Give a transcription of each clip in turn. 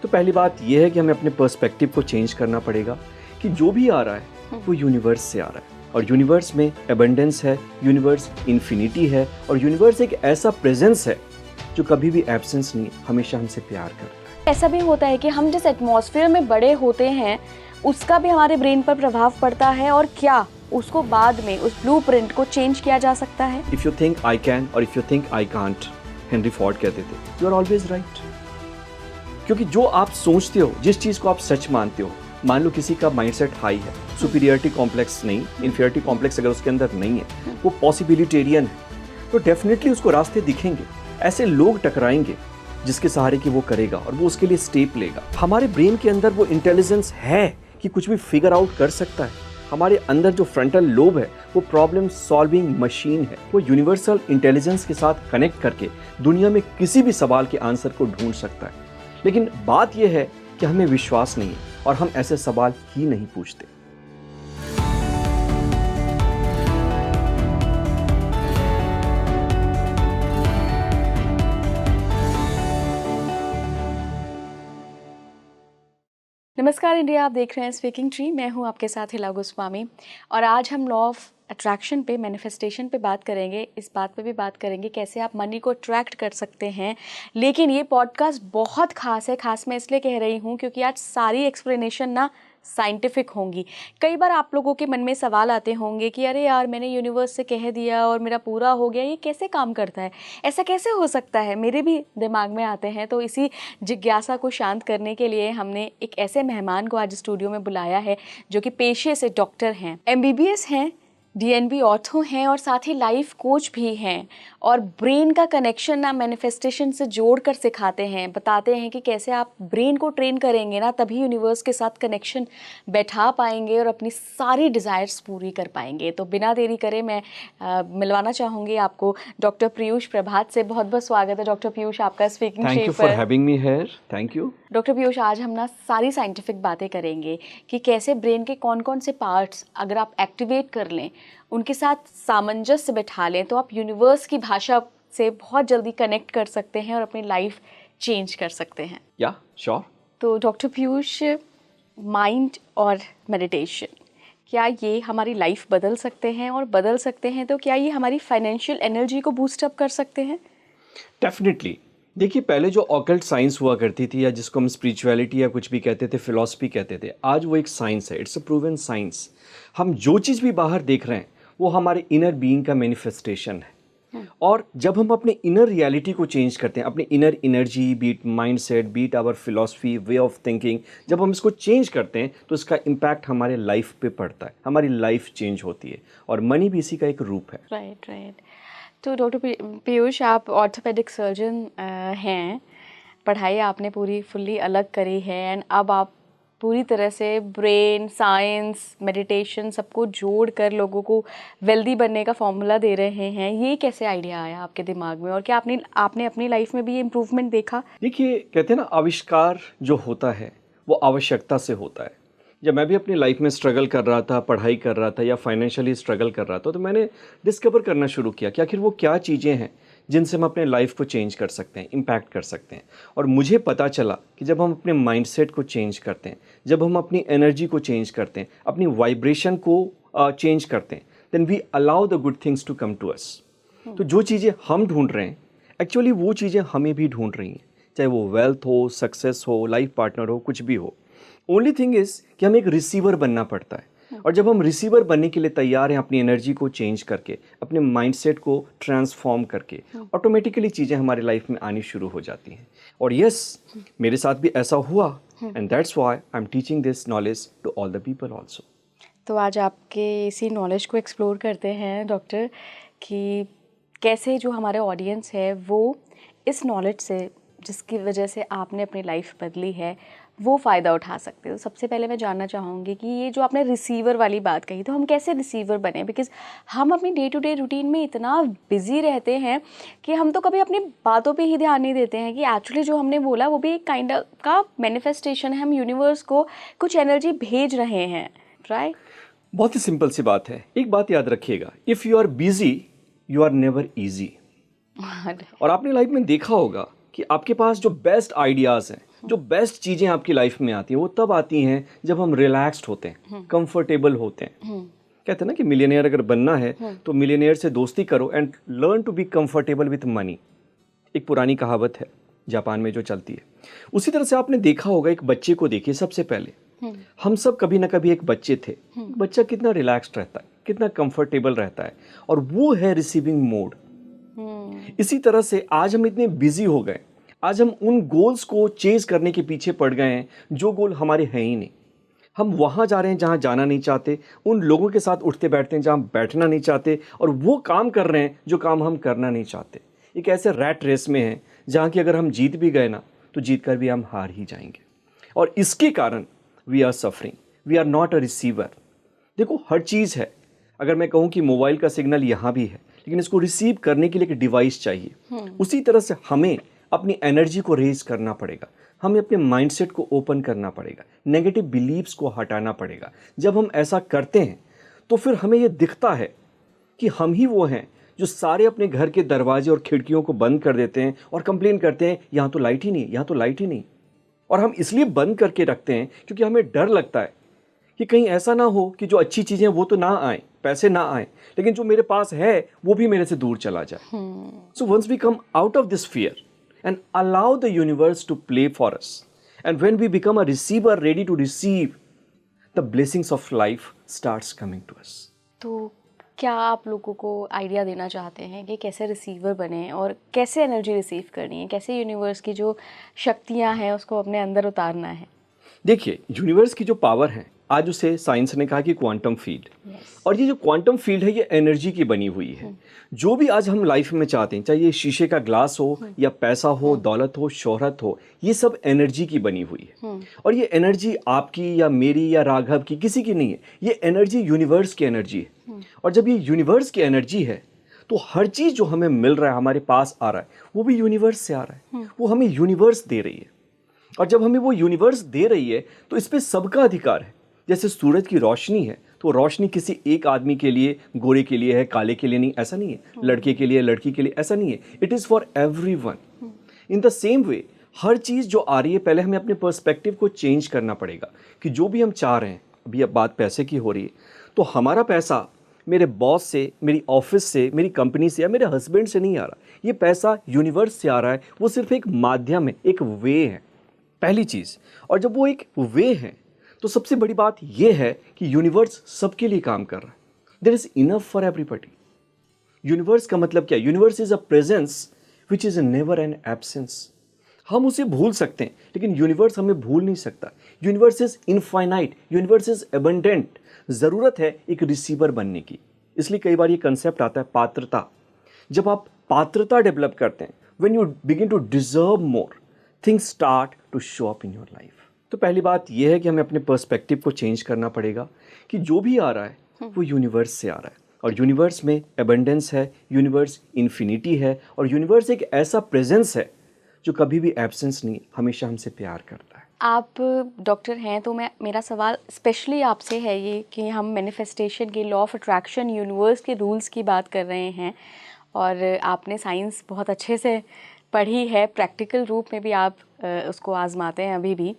तो पहली बात यह है कि हमें अपने पर्सपेक्टिव को चेंज करना पड़ेगा कि जो भी आ रहा है वो यूनिवर्स से आ रहा है, और यूनिवर्स में एबंडेंस है, यूनिवर्स इन्फिनिटी है, और यूनिवर्स एक ऐसा प्रेजेंस है जो कभी भी एब्सेंस नहीं, हमेशा हमसे प्यार करता है। ऐसा भी होता है कि हम जिस एटमॉस्फेयर में बड़े होते हैं उसका भी हमारे ब्रेन पर प्रभाव पड़ता है, और क्या उसको बाद में उस ब्लूप्रिंट को चेंज किया जा सकता है? If you think I can और if you think I can't, Henry Ford कहते थे, यू आर ऑलवेज राइट। क्योंकि जो आप सोचते हो, जिस चीज को आप सच मानते हो, मान लो किसी का माइंडसेट हाई है, सुपीरियरिटी कॉम्प्लेक्स नहीं, इंफीरियरिटी कॉम्प्लेक्स अगर उसके अंदर नहीं है, वो पॉसिबिलिटेरियन है, तो डेफिनेटली उसको रास्ते दिखेंगे, ऐसे लोग टकराएंगे जिसके सहारे की वो करेगा और वो उसके लिए स्टेप लेगा। हमारे ब्रेन के अंदर वो इंटेलिजेंस है कि कुछ भी फिगर आउट कर सकता है। हमारे अंदर जो फ्रंटल लोब है वो प्रॉब्लम सॉल्विंग मशीन है, वो यूनिवर्सल इंटेलिजेंस के साथ कनेक्ट करके दुनिया में किसी भी सवाल के आंसर को ढूंढ सकता है। लेकिन बात यह है कि हमें विश्वास नहीं है और हम ऐसे सवाल ही नहीं पूछते। नमस्कार इंडिया, आप देख रहे हैं स्पीकिंग ट्री। मैं हूं आपके साथ हिला गोस्वामी, और आज हम लॉ ऑफ अट्रैक्शन पे, मैनिफेस्टेशन पे बात करेंगे। इस बात पे भी बात करेंगे कैसे आप मनी को अट्रैक्ट कर सकते हैं। लेकिन ये पॉडकास्ट बहुत खास है। खास मैं इसलिए कह रही हूँ क्योंकि आज सारी एक्सप्लेनेशन ना साइंटिफिक होंगी। कई बार आप लोगों के मन में सवाल आते होंगे कि अरे यार, मैंने यूनिवर्स से कह दिया और मेरा पूरा हो गया, ये कैसे काम करता है, ऐसा कैसे हो सकता है, मेरे भी दिमाग में आते हैं। तो इसी जिज्ञासा को शांत करने के लिए हमने एक ऐसे मेहमान को आज स्टूडियो में बुलाया है जो कि पेशे से डॉक्टर हैं, MBBS हैं, DNB ऑर्थो हैं, और साथ ही लाइफ कोच भी हैं, और ब्रेन का कनेक्शन ना मैनिफेस्टेशन से जोड़ कर सिखाते हैं। बताते हैं कि कैसे आप ब्रेन को ट्रेन करेंगे ना, तभी यूनिवर्स के साथ कनेक्शन बैठा पाएंगे और अपनी सारी डिज़ायर्स पूरी कर पाएंगे। तो बिना देरी करे मैं मिलवाना चाहूँगी आपको डॉक्टर पीयूष प्रभात से। बहुत बहुत स्वागत है डॉक्टर पीयूष आपका स्पीकिंग ट्री पर। Thank you for having me here. Thank you doctor Piyush, आज हम ना सारी साइंटिफिक बातें करेंगे कि कैसे ब्रेन के कौन कौन से पार्ट्स अगर आप एक्टिवेट कर लें, उनके साथ सामंजस्य बिठा लें, तो आप यूनिवर्स की भाषा से बहुत जल्दी कनेक्ट कर सकते हैं और अपनी लाइफ चेंज कर सकते हैं। या श्योर। तो डॉक्टर पीयूष, माइंड और मेडिटेशन, क्या ये हमारी लाइफ बदल सकते हैं? और बदल सकते हैं तो क्या ये हमारी फाइनेंशियल एनर्जी को बूस्ट अप कर सकते हैं? डेफिनेटली। देखिए, पहले जो ऑकल्ट साइंस हुआ करती थी, या जिसको हम स्पिरिचुअलिटी या कुछ भी कहते थे, फिलॉसफी कहते थे, आज वो एक साइंस है। It's a proven science. हम जो चीज़ भी बाहर देख रहे हैं वो हमारे इनर बीइंग का मैनिफेस्टेशन है। और जब हम अपने इनर रियलिटी को चेंज करते हैं, अपने inner energy, beat mindset, beat our philosophy, way of thinking, जब हम इसको चेंज करते हैं तो इसका इम्पैक्ट हमारे लाइफ पे पड़ता है, हमारी लाइफ चेंज होती है, और मनी भी इसी का एक रूप है। Right right. तो डॉक्टर पीयूष, आप ऑर्थोपेडिक सर्जन हैं, पढ़ाई आपने पूरी फुल्ली अलग करी है, एंड अब आप पूरी तरह से ब्रेन साइंस, मेडिटेशन सबको जोड़ कर लोगों को वेल्दी बनने का फॉर्मूला दे रहे हैं। ये कैसे आइडिया आया आपके दिमाग में, और क्या आपने अपनी लाइफ में भी ये इम्प्रूवमेंट देखा? देखिए, कहते हैं ना, आविष्कार जो होता है वो आवश्यकता से होता है। जब मैं भी अपनी लाइफ में स्ट्रगल कर रहा था, पढ़ाई कर रहा था, या फाइनेंशियली स्ट्रगल कर रहा था, तो मैंने डिस्कवर करना शुरू किया कि आखिर वो क्या चीज़ें हैं जिनसे हम अपने लाइफ को चेंज कर सकते हैं, इम्पैक्ट कर सकते हैं। और मुझे पता चला कि जब हम अपने माइंडसेट को चेंज करते हैं, जब हम अपनी एनर्जी को चेंज करते हैं, अपनी वाइब्रेशन को चेंज करते हैं, then we allow the good things to come to us. तो जो चीज़ें हम ढूंढ रहे हैं, एक्चुअली वो चीज़ें हमें भी ढूंढ रही हैं, चाहे वो वेल्थ हो, सक्सेस हो, लाइफ पार्टनर हो, कुछ भी हो। ओनली थिंग इज़ कि हमें एक रिसीवर बनना पड़ता है। और जब हम रिसीवर बनने के लिए तैयार हैं, अपनी एनर्जी को चेंज करके, अपने माइंडसेट को ट्रांसफॉर्म करके, ऑटोमेटिकली चीज़ें हमारी लाइफ में आनी शुरू हो जाती हैं। और यस, मेरे साथ भी ऐसा हुआ, and that's why I am teaching this knowledge to all the people also. तो आज आपके इसी नॉलेज को एक्सप्लोर करते हैं डॉक्टर, कि कैसे जो हमारे ऑडियंस है वो इस नॉलेज से, जिसकी वजह से आपने अपनी लाइफ बदली है, वो फ़ायदा उठा सकते हो। सबसे पहले मैं जानना चाहूँगी कि ये जो आपने रिसीवर वाली बात कही, तो हम कैसे रिसीवर बने? बिकॉज़ हम अपनी डे टू डे रूटीन में इतना बिजी रहते हैं कि हम तो कभी अपनी बातों पे ही ध्यान नहीं देते हैं कि एक्चुअली जो हमने बोला वो भी एक काइंड का मैनिफेस्टेशन है। हम यूनिवर्स को कुछ एनर्जी भेज रहे हैं, राइट? बहुत ही सिंपल सी बात है। एक बात याद रखिएगा, if you are busy you are never easy. और आपने लाइफ में देखा होगा कि आपके पास जो बेस्ट आइडियाज़ हैं, जो बेस्ट चीज़ें आपकी लाइफ में आती हैं वो तब आती हैं जब हम रिलैक्स्ड होते हैं, कंफर्टेबल होते हैं। कहते हैं ना कि मिलियनेयर अगर बनना है तो मिलियनेयर से दोस्ती करो and learn to be comfortable with money. एक पुरानी कहावत है जापान में जो चलती है। उसी तरह से आपने देखा होगा, एक बच्चे को देखिए, सबसे पहले हम सब कभी ना कभी एक बच्चे थे। बच्चा कितना रिलैक्स्ड रहता है, कितना कंफर्टेबल रहता है, और वो है रिसीविंग मोड। इसी तरह से आज हम इतने बिजी हो गए, आज हम उन गोल्स को चेज करने के पीछे पड़ गए हैं जो गोल हमारे हैं ही नहीं। हम वहाँ जा रहे हैं जहाँ जाना नहीं चाहते, उन लोगों के साथ उठते बैठते हैं जहाँ बैठना नहीं चाहते, और वो काम कर रहे हैं जो काम हम करना नहीं चाहते। एक ऐसे रैट रेस में है जहाँ की अगर हम जीत भी गए ना तो जीत कर भी हम हार ही जाएंगे, और इसके कारण we are suffering, we are not a receiver. देखो, हर चीज़ है, अगर मैं कहूँ कि मोबाइल का सिग्नल यहाँ भी है, लेकिन इसको रिसीव करने के लिए एक डिवाइस चाहिए। उसी तरह से हमें अपनी एनर्जी को रेज करना पड़ेगा, हमें अपने माइंडसेट को ओपन करना पड़ेगा, नेगेटिव बिलीव्स को हटाना पड़ेगा। जब हम ऐसा करते हैं तो फिर हमें ये दिखता है कि हम ही वो हैं जो सारे अपने घर के दरवाजे और खिड़कियों को बंद कर देते हैं और कंप्लेन करते हैं यहाँ तो लाइट ही नहीं, यहाँ तो लाइट ही नहीं। और हम इसलिए बंद करके रखते हैं क्योंकि हमें डर लगता है कि कहीं ऐसा ना हो कि जो अच्छी चीज़ें वो तो ना आए, पैसे ना आए, लेकिन जो मेरे पास है वो भी मेरे से दूर चला जाए। So once we come out of this fear and allow the universe to play for us, and when we become a receiver ready to receive, the blessings of life starts coming to us. तो क्या आप लोगों को idea देना चाहते हैं कि कैसे रिसीवर बने और कैसे एनर्जी रिसीव करनी है, कैसे यूनिवर्स की जो शक्तियां हैं उसको अपने अंदर उतारना है? देखिए, यूनिवर्स की जो पावर है, आज उसे साइंस ने कहा कि क्वांटम फील्ड। और ये जो क्वांटम फील्ड है ये एनर्जी की बनी हुई है। जो भी आज हम लाइफ में चाहते हैं, चाहे ये शीशे का ग्लास हो या पैसा हो, दौलत हो, शोहरत हो, ये सब एनर्जी की बनी हुई है। और ये एनर्जी आपकी या मेरी या राघव की, किसी की नहीं है, ये एनर्जी यूनिवर्स की एनर्जी है। और जब ये यूनिवर्स की एनर्जी है तो हर चीज़ जो हमें मिल रहा है, हमारे पास आ रहा है, वो भी यूनिवर्स से आ रहा है, वो हमें यूनिवर्स दे रही है। और जब हमें वो यूनिवर्स दे रही है तो इस पे सबका अधिकार है। जैसे सूरज की रोशनी है तो रोशनी किसी एक आदमी के लिए, गोरे के लिए है, काले के लिए नहीं, ऐसा नहीं है। लड़के के लिए, लड़की के लिए, ऐसा नहीं है। It is for everyone. In the same way हर चीज़ जो आ रही है, पहले हमें अपने पर्सपेक्टिव को चेंज करना पड़ेगा कि जो भी हम चाह रहे हैं, अभी अब बात पैसे की हो रही है, तो हमारा पैसा मेरे बॉस से, मेरी ऑफिस से, मेरी कंपनी से या मेरे हस्बैंड से नहीं आ रहा। ये पैसा यूनिवर्स से आ रहा है। वो सिर्फ एक माध्यम है, एक वे है, पहली चीज़। और जब वो एक वे है तो सबसे बड़ी बात यह है कि यूनिवर्स सबके लिए काम कर रहा है। There is enough for everybody. Universe का मतलब क्या है? Universe is a presence which is never an absence. हम उसे भूल सकते हैं लेकिन यूनिवर्स हमें भूल नहीं सकता। Universe is infinite, universe is abundant. ज़रूरत है एक रिसीवर बनने की। इसलिए कई बार ये कंसेप्ट आता है पात्रता। जब आप पात्रता डेवलप करते हैं, when you begin to deserve more, things start to show up in your life. तो पहली बात यह है कि हमें अपने पर्सपेक्टिव को चेंज करना पड़ेगा कि जो भी आ रहा है वो यूनिवर्स से आ रहा है, और यूनिवर्स में एबंडेंस है, यूनिवर्स इन्फिनिटी है, और यूनिवर्स एक ऐसा प्रेजेंस है जो कभी भी एब्सेंस नहीं, हमेशा हमसे प्यार करता है। आप डॉक्टर हैं तो मेरा सवाल स्पेशली आपसे है ये कि हम मैनिफेस्टेशन की, लॉ ऑफ अट्रैक्शन, यूनिवर्स के रूल्स की बात कर रहे हैं, और आपने साइंस बहुत अच्छे से पढ़ी है, प्रैक्टिकल रूप में भी आप उसको आजमाते हैं अभी भी।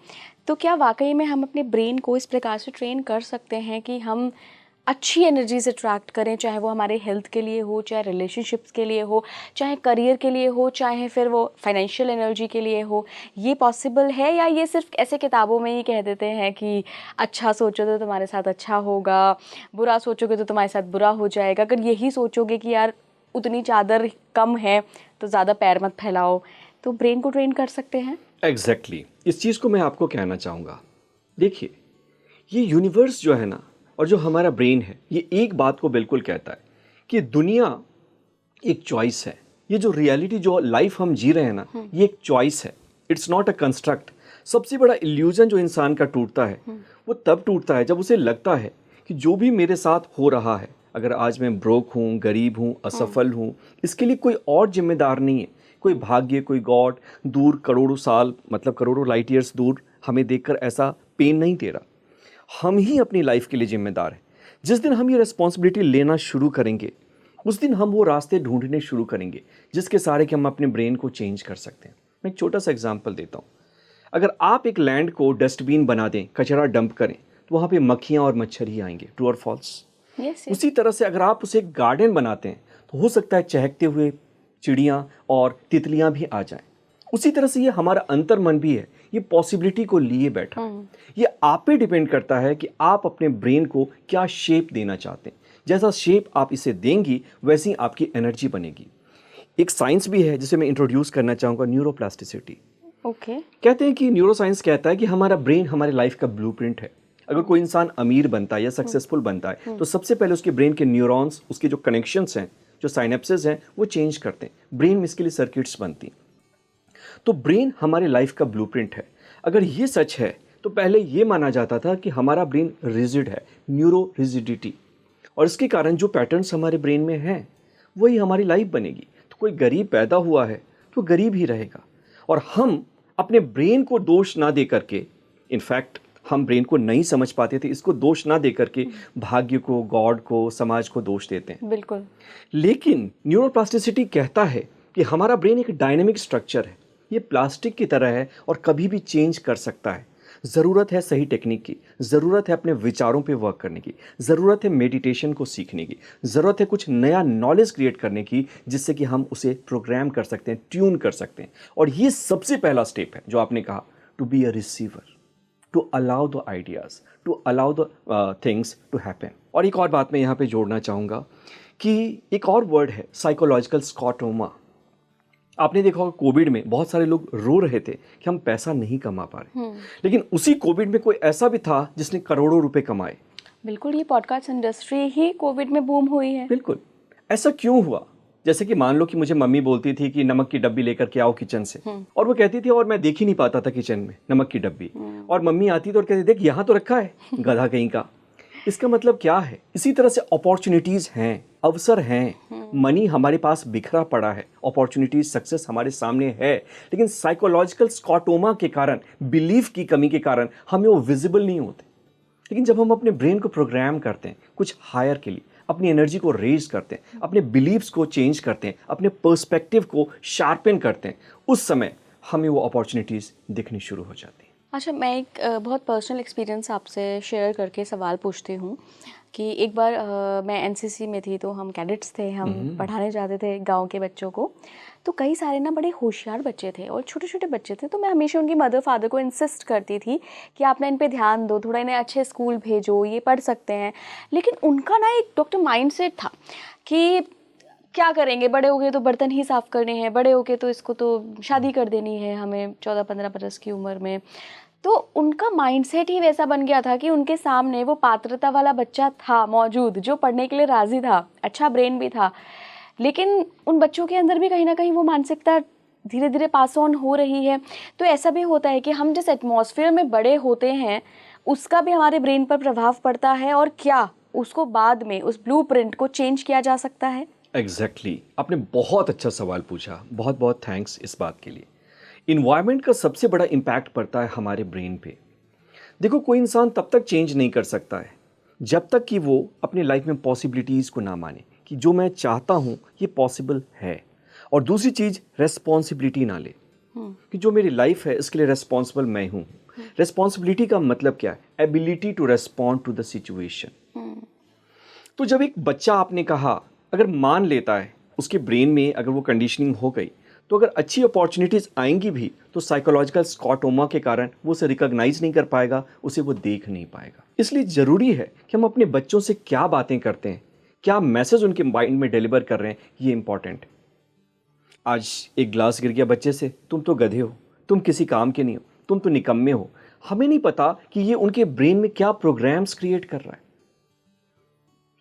तो क्या वाकई में हम अपने ब्रेन को इस प्रकार से ट्रेन कर सकते हैं कि हम अच्छी एनर्जी से अट्रैक्ट करें, चाहे वो हमारे हेल्थ के लिए हो, चाहे रिलेशनशिप्स के लिए हो, चाहे करियर के लिए हो, चाहे फिर वो फाइनेंशियल एनर्जी के लिए हो? ये पॉसिबल है या ये सिर्फ ऐसे किताबों में ही कह देते हैं कि अच्छा सोचो तो तुम्हारे साथ अच्छा होगा, बुरा सोचोगे तो तुम्हारे साथ बुरा हो जाएगा, अगर यही सोचोगे कि यार उतनी चादर कम है तो ज़्यादा पैर मत फैलाओ, तो ब्रेन को ट्रेन कर सकते हैं? एग्जैक्टली इस चीज़ को मैं आपको कहना चाहूँगा। देखिए, ये यूनिवर्स जो है ना, और जो हमारा ब्रेन है, ये एक बात को बिल्कुल कहता है कि दुनिया एक चॉइस है। ये जो रियलिटी, जो लाइफ हम जी रहे हैं ना, ये एक चॉइस है, इट्स नॉट अ कंस्ट्रक्ट। सबसे बड़ा इल्यूजन जो इंसान का टूटता है वो तब टूटता है जब उसे लगता है कि जो भी मेरे साथ हो रहा है, अगर आज मैं ब्रोक हूँ, गरीब हूँ, असफल हूँ, इसके लिए कोई और जिम्मेदार नहीं है। कोई भाग्य, कोई गॉड दूर करोड़ों साल, मतलब करोड़ों लाइट ईयर्स दूर हमें देखकर ऐसा पेन नहीं दे रहा। हम ही अपनी लाइफ के लिए जिम्मेदार हैं। जिस दिन हम ये रिस्पॉन्सिबिलिटी लेना शुरू करेंगे, उस दिन हम वो रास्ते ढूंढने शुरू करेंगे जिसके सहारे कि हम अपने ब्रेन को चेंज कर सकते हैं। मैं एक छोटा सा एग्जांपल देता हूँ। अगर आप एक लैंड को डस्टबिन बना दें, कचरा डंप करें, तो वहाँ पे मक्खियाँ और मच्छर ही आएंगे। ट्रू और फॉल्स? यस। उसी तरह से अगर आप उसे एक गार्डन बनाते हैं तो हो सकता है चहकते हुए चिड़ियाँ और तितलियाँ भी आ जाएं। उसी तरह से ये हमारा अंतर्मन भी है, ये पॉसिबिलिटी को लिए बैठा है। ये आप पे डिपेंड करता है कि आप अपने ब्रेन को क्या शेप देना चाहते हैं। जैसा शेप आप इसे देंगी वैसी आपकी एनर्जी बनेगी। एक साइंस भी है जिसे मैं इंट्रोड्यूस करना चाहूँगा, न्यूरोप्लास्टिसिटी। ओके। कहते हैं कि न्यूरोसाइंस कहता है कि हमारा ब्रेन हमारे लाइफ का ब्लूप्रिंट है। अगर कोई इंसान अमीर बनता है या सक्सेसफुल बनता है तो सबसे पहले उसके ब्रेन के न्यूरॉन्स, उसके जो कनेक्शंस हैं, जो साइनेप्सेस हैं, वो चेंज करते हैं। ब्रेन में इसके लिए सर्किट्स बनती हैं। तो ब्रेन हमारे लाइफ का ब्लूप्रिंट है। अगर ये सच है तो पहले ये माना जाता था कि हमारा ब्रेन रिजिड है, न्यूरो रिजिडिटी, और इसके कारण जो पैटर्न्स हमारे ब्रेन में हैं वही हमारी लाइफ बनेगी। तो कोई गरीब पैदा हुआ है तो गरीब ही रहेगा। और हम अपने ब्रेन को दोष ना दे करके, इनफैक्ट हम ब्रेन को नहीं समझ पाते थे, इसको दोष ना दे करके भाग्य को, गॉड को, समाज को दोष देते हैं। बिल्कुल। लेकिन न्यूरोप्लास्टिसिटी कहता है कि हमारा ब्रेन एक डायनेमिक स्ट्रक्चर है। ये प्लास्टिक की तरह है और कभी भी चेंज कर सकता है। ज़रूरत है सही टेक्निक की, ज़रूरत है अपने विचारों पे वर्क करने की, ज़रूरत है मेडिटेशन को सीखने की, ज़रूरत है कुछ नया नॉलेज क्रिएट करने की जिससे कि हम उसे प्रोग्राम कर सकते हैं, ट्यून कर सकते हैं। और ये सबसे पहला स्टेप है जो आपने कहा, to be a receiver, to allow the ideas, to allow the things to happen. और एक और बात मैं यहाँ पे जोड़ना चाहूँगा कि एक और वर्ड है साइकोलॉजिकल स्कॉटोमा। आपने देखा होगा कोविड में बहुत सारे लोग रो रहे थे कि हम पैसा नहीं कमा पा रहे, लेकिन उसी कोविड में कोई ऐसा भी था जिसने करोड़ों रुपए कमाए। बिल्कुल, ये पॉडकास्ट इंडस्ट्री ही कोविड में बूम हुई है। बिल्कुल। ऐसा क्यों हुआ? जैसे कि मान लो कि मुझे मम्मी बोलती थी कि नमक की डब्बी लेकर के आओ किचन से, और वो कहती थी और मैं देख ही नहीं पाता था किचन में नमक की डब्बी, और मम्मी आती तो और कहती देख यहाँ तो रखा है, गधा कहीं का। इसका मतलब क्या है? इसी तरह से अपॉर्चुनिटीज हैं, अवसर हैं, मनी हमारे पास बिखरा पड़ा है, अपॉर्चुनिटीज, सक्सेस हमारे सामने है, लेकिन साइकोलॉजिकल स्कॉटोमा के कारण, बिलीफ की कमी के कारण हमें वो विजिबल नहीं होते। लेकिन जब हम अपने ब्रेन को प्रोग्राम करते हैं कुछ हायर के लिए, अपनी एनर्जी को रेज करते हैं, अपने बिलीव्स को चेंज करते हैं, अपने पर्सपेक्टिव को शार्पन करते हैं, उस समय हमें वो अपॉर्चुनिटीज़ दिखनी शुरू हो जाती हैं। अच्छा, मैं एक बहुत पर्सनल एक्सपीरियंस आपसे शेयर करके सवाल पूछती हूँ कि एक बार मैं एनसीसी में थी, तो हम कैडेट्स थे, हम पढ़ाने जाते थे गांव के बच्चों को। तो कई सारे ना बड़े होशियार बच्चे थे और छोटे छोटे बच्चे थे, तो मैं हमेशा उनकी मदर फादर को इंसिस्ट करती थी कि आप ना इन पे ध्यान दो, थोड़ा इन्हें अच्छे स्कूल भेजो, ये पढ़ सकते हैं। लेकिन उनका ना एक डॉक्टर माइंडसेट था कि क्या करेंगे, बड़े हो गए तो बर्तन ही साफ़ करने हैं, बड़े हो गए तो इसको तो शादी कर देनी है हमें 14-15 बरस की उम्र में। तो उनका माइंडसेट ही वैसा बन गया था कि उनके सामने वो पात्रता वाला बच्चा था मौजूद जो पढ़ने के लिए राज़ी था, अच्छा ब्रेन भी था, लेकिन उन बच्चों के अंदर भी कहीं ना कहीं वो मानसिकता धीरे धीरे पास ऑन हो रही है। तो ऐसा भी होता है कि हम जिस एटमॉस्फेयर में बड़े होते हैं उसका भी हमारे ब्रेन पर प्रभाव पड़ता है, और क्या उसको बाद में उस ब्लूप्रिंट को चेंज किया जा सकता है? एग्जैक्टली, आपने बहुत अच्छा सवाल पूछा, बहुत बहुत थैंक्स इस बात के लिए। इन्वायरमेंट का सबसे बड़ा इम्पैक्ट पड़ता है हमारे ब्रेन पे। देखो, कोई इंसान तब तक चेंज नहीं कर सकता है जब तक कि वो अपने लाइफ में पॉसिबिलिटीज़ को ना माने कि जो मैं चाहता हूँ ये पॉसिबल है, और दूसरी चीज़ रेस्पॉन्सिबिलिटी ना ले कि जो मेरी लाइफ है इसके लिए रेस्पॉन्सिबल मैं हूँ। रेस्पॉन्सिबिलिटी का मतलब क्या है? Ability to respond to the situation. तो जब एक बच्चा, आपने कहा, अगर मान लेता है, उसके ब्रेन में अगर वो कंडीशनिंग हो गई, तो अगर अच्छी अपॉर्चुनिटीज़ आएंगी भी तो साइकोलॉजिकल स्कॉटोमा के कारण वो उसे रिकॉग्नाइज नहीं कर पाएगा, उसे वो देख नहीं पाएगा। इसलिए ज़रूरी है कि हम अपने बच्चों से क्या बातें करते हैं, क्या मैसेज उनके माइंड में डिलीवर कर रहे हैं, ये इंपॉर्टेंट है। आज एक ग्लास गिर गया बच्चे से, तुम तो गधे हो, तुम किसी काम के नहीं हो, तुम तो निकम्मे हो। हमें नहीं पता कि ये उनके ब्रेन में क्या प्रोग्राम्स क्रिएट कर रहा है,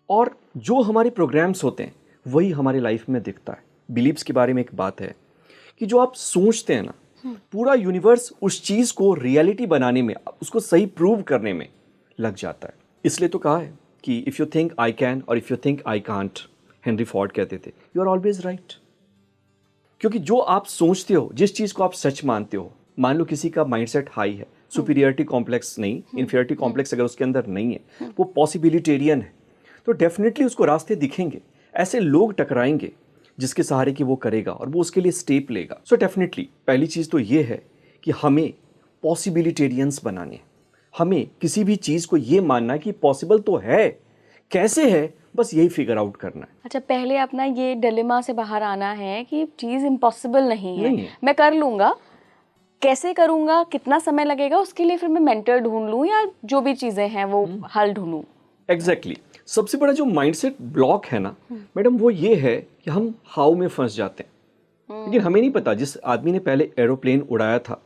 और जो हमारे प्रोग्राम्स होते हैं वही हमारी लाइफ में दिखता है। बिलीव्स के बारे में एक बात है कि जो आप सोचते हैं ना, पूरा यूनिवर्स उस चीज़ को रियलिटी बनाने में, उसको सही प्रूव करने में लग जाता है। इसलिए तो कहा है कि if you think I can और if you think I can't, Henry Ford कहते थे, यू आर ऑलवेज राइट। क्योंकि जो आप सोचते हो, जिस चीज़ को आप सच मानते हो, मान लो किसी का माइंडसेट हाई है, सुपीरियरिटी कॉम्प्लेक्स नहीं, इन्फीरियरिटी कॉम्प्लेक्स अगर उसके अंदर नहीं है, वो पॉसिबिलिटेरियन है, तो डेफिनेटली उसको रास्ते दिखेंगे, ऐसे लोग टकराएंगे जिसके सहारे कि वो करेगा और वो उसके लिए स्टेप लेगा। सो डेफिनेटली पहली चीज़ तो ये है कि हमें पॉसिबिलिटेरियंस बनाने। हमें किसी भी चीज़ को ये मानना है कि पॉसिबल तो है, कैसे है बस यही फिगर आउट करना है। अच्छा, पहले अपना ये डिलेमा से बाहर आना है कि चीज़ इम्पॉसिबल नहीं है, नहीं है। मैं कर लूँगा, कैसे करूँगा, कितना समय लगेगा, उसके लिए फिर मैं मेंटर ढूंढ लूँ या जो भी चीज़ें हैं वो हल ढूंढूँ। एग्जैक्टली सबसे बड़ा जो माइंडसेट ब्लॉक है ना मैडम, वो ये है कि हम हाउ में फंस जाते हैं। लेकिन हमें नहीं पता, जिस आदमी ने पहले एरोप्लेन उड़ाया था,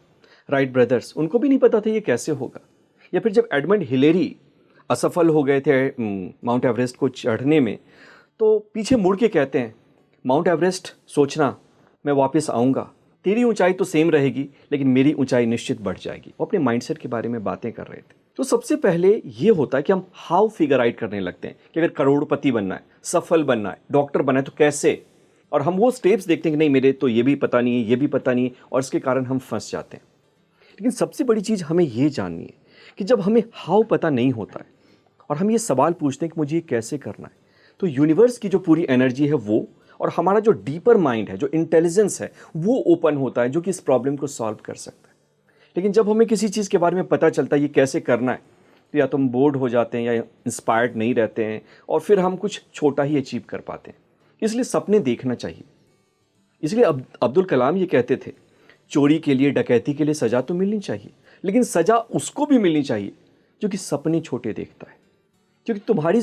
राइट ब्रदर्स, उनको भी नहीं पता था ये कैसे होगा। या फिर जब एडमंड हिलेरी असफल हो गए थे माउंट एवरेस्ट को चढ़ने में, तो पीछे मुड़ के कहते हैं, माउंट एवरेस्ट सोचना मैं वापस आऊँगा, तेरी ऊंचाई तो सेम रहेगी लेकिन मेरी ऊंचाई निश्चित बढ़ जाएगी। वो अपने माइंडसेट के बारे में बातें कर रहे थे। तो सबसे पहले ये होता है कि हम हाउ फिगर आउट करने लगते हैं कि अगर करोड़पति बनना है, सफल बनना है, डॉक्टर बनना है तो कैसे, और हम वो स्टेप्स देखते हैं कि नहीं मेरे तो ये भी पता नहीं है, ये भी पता नहीं है, और इसके कारण हम फंस जाते हैं। लेकिन सबसे बड़ी चीज़ हमें ये जाननी है कि जब हमें हाउ पता नहीं होता है और हम ये सवाल पूछते हैं कि मुझे ये कैसे करना है, तो यूनिवर्स की जो पूरी एनर्जी है वो, और हमारा जो डीपर माइंड है, जो इंटेलिजेंस है, वो ओपन होता है, जो कि इस प्रॉब्लम को सॉल्व कर सकता है। लेकिन जब हमें किसी चीज़ के बारे में पता चलता है ये कैसे करना है, तो या तो हम बोर्ड हो जाते हैं या इंस्पायर्ड नहीं रहते हैं, और फिर हम कुछ छोटा ही अचीव कर पाते हैं। इसलिए सपने देखना चाहिए। इसलिए अब्दुल कलाम ये कहते थे, चोरी के लिए, डकैती के लिए सज़ा तो मिलनी चाहिए, लेकिन सज़ा उसको भी मिलनी चाहिए जो कि सपने छोटे देखता है। क्योंकि तुम्हारी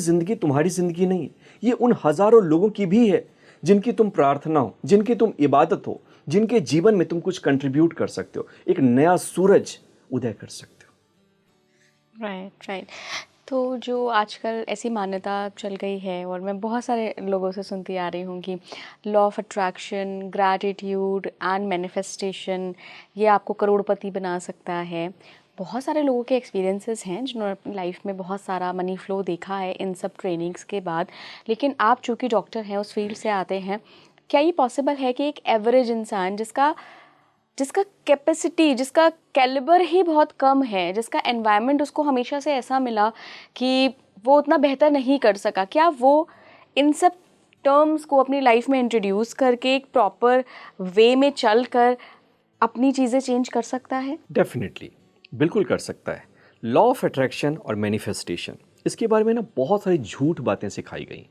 ज़िंदगी नहीं है, ये उन हज़ारों लोगों की भी है जिनकी तुम प्रार्थना हो, जिनकी तुम इबादत हो, जिनके जीवन में तुम कुछ कंट्रीब्यूट कर सकते हो, एक नया सूरज उदय कर सकते हो। Right right. तो जो आजकल ऐसी मान्यता चल गई है और मैं बहुत सारे लोगों से सुनती आ रही हूँ कि law of attraction, gratitude and manifestation ये आपको करोड़पति बना सकता है। बहुत सारे लोगों के एक्सपीरियंसेस हैं जिन्होंने अपनी लाइफ में बहुत सारा मनी फ्लो देखा है इन सब ट्रेनिंग्स के बाद। लेकिन आप चूँकि डॉक्टर हैं, उस फील्ड से आते हैं, क्या ये पॉसिबल है कि एक एवरेज इंसान जिसका कैपेसिटी, जिसका कैलिबर ही बहुत कम है, जिसका एनवायरनमेंट उसको हमेशा से ऐसा मिला कि वो उतना बेहतर नहीं कर सका, क्या वो इन सब टर्म्स को अपनी लाइफ में इंट्रोड्यूस करके एक प्रॉपर वे में चल कर अपनी चीज़ें चेंज कर सकता है? डेफिनेटली, बिल्कुल कर सकता है। लॉ ऑफ अट्रैक्शन और मैनिफेस्टेशन, इसके बारे में ना बहुत सारी झूठ बातें सिखाई गई,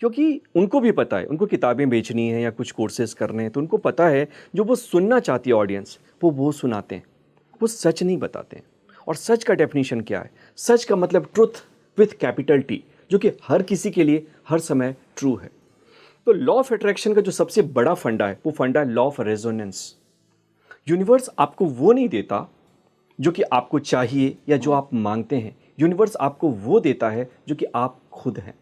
क्योंकि उनको भी पता है, उनको किताबें बेचनी है या कुछ कोर्सेज करने हैं, तो उनको पता है जो वो सुनना चाहती है ऑडियंस, वो सुनाते हैं, वो सच नहीं बताते हैं। और सच का डेफिनेशन क्या है? सच का मतलब ट्रुथ विथ कैपिटल टी, जो कि हर किसी के लिए हर समय ट्रू है। तो लॉ ऑफ अट्रैक्शन का जो सबसे बड़ा फंडा है, वो फंडा है लॉ ऑफ रेजोनेंस। यूनिवर्स आपको वो नहीं देता जो कि आपको चाहिए या जो आप मांगते हैं, यूनिवर्स आपको वो देता है जो कि आप खुद हैं।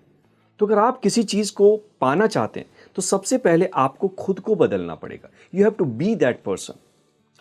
तो अगर आप किसी चीज़ को पाना चाहते हैं तो सबसे पहले आपको खुद को बदलना पड़ेगा। You have to be that person.